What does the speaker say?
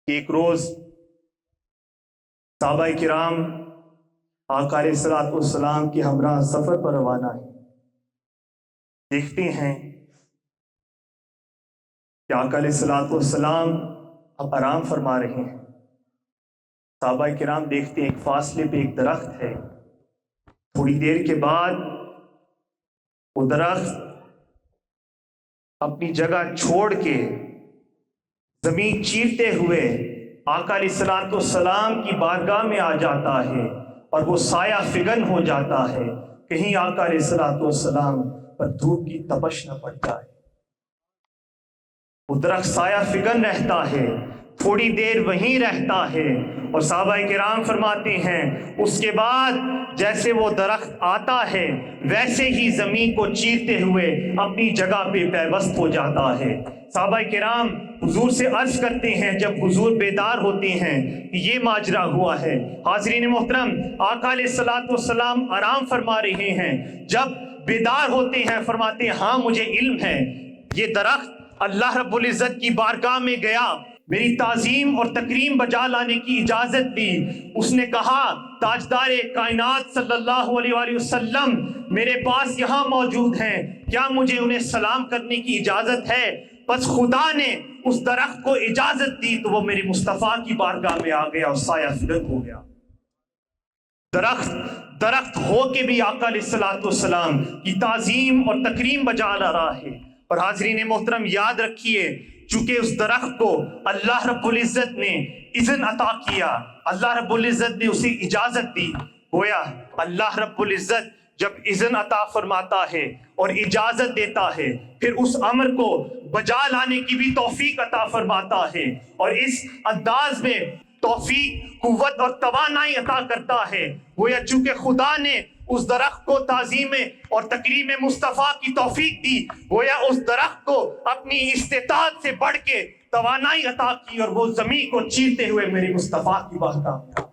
کہ ایک روز صحابہ کرام آقا علیہ الصلوۃ والسلام کے ہمراہ سفر پر روانہ ہیں۔ دیکھتے ہیں کہ آقا علیہ الصلوۃ والسلام اب آرام فرما رہے ہیں۔ صحابہ کرام دیکھتے ہیں ایک فاصلے پہ ایک درخت ہے۔ تھوڑی دیر کے بعد وہ درخت اپنی جگہ چھوڑ کے زمین چیرتے ہوئے آقا علیہ الصلوۃ والسلام کی بارگاہ میں آ جاتا ہے اور وہ سایہ فگن ہو جاتا ہے، کہیں آقا علیہ الصلوۃ والسلام پر دھوپ کی تپش نہ پڑ جائے۔ وہ درخت سایہ فگن رہتا ہے، تھوڑی دیر وہیں رہتا ہے، اور صحابہ کرام فرماتے ہیں اس کے بعد جیسے وہ درخت آتا ہے ویسے ہی زمین کو چیرتے ہوئے اپنی جگہ پہ پیوست ہو جاتا ہے۔ صحابہ کرام حضور سے عرض کرتے ہیں جب حضور بیدار ہوتے ہیں کہ یہ ماجرا ہوا ہے۔ حاضرین محترم، آقا علیہ الصلوۃ والسلام آرام فرما رہے ہیں، جب بیدار ہوتے ہیں فرماتے ہیں ہاں مجھے علم ہے، یہ درخت اللہ رب العزت کی بارگاہ میں گیا، میری تعظیم اور تکریم بجا لانے کی اجازت دی۔ اس نے کہا تاجدار کائنات صلی اللہ علیہ وآلہ وسلم میرے پاس یہاں موجود ہیں، کیا مجھے انہیں سلام کرنے کی اجازت ہے؟ بس خدا نے اس درخت کو اجازت دی تو وہ میرے مصطفیٰ کی بارگاہ میں آ گیا اور سایہ فگن ہو گیا۔ درخت ہو کے بھی آقا علیہ الصلوۃ والسلام کی تعظیم اور تکریم بجا لا رہا ہے۔ اور حاضرین محترم یاد رکھیے، چونکہ اس درخت کو اللہ رب العزت نے اذن عطا کیا، اللہ رب العزت نے اسے اجازت دی، گویا اللہ رب العزت جب اذن عطا فرماتا ہے اور اجازت دیتا ہے پھر اس امر کو بجا لانے کی بھی توفیق عطا فرماتا ہے، اور اس انداز میں توفیق، قوت اور توانائی عطا کرتا ہے۔ گویا چونکہ خدا نے اس درخت کو تعظیم اور تکریم مصطفیٰ کی توفیق دی، گویا اس درخت کو اپنی استطاعت سے بڑھ کے توانائی عطا کی اور وہ زمین کو چیرتے ہوئے میرے مصطفیٰ کی بارگاہ میں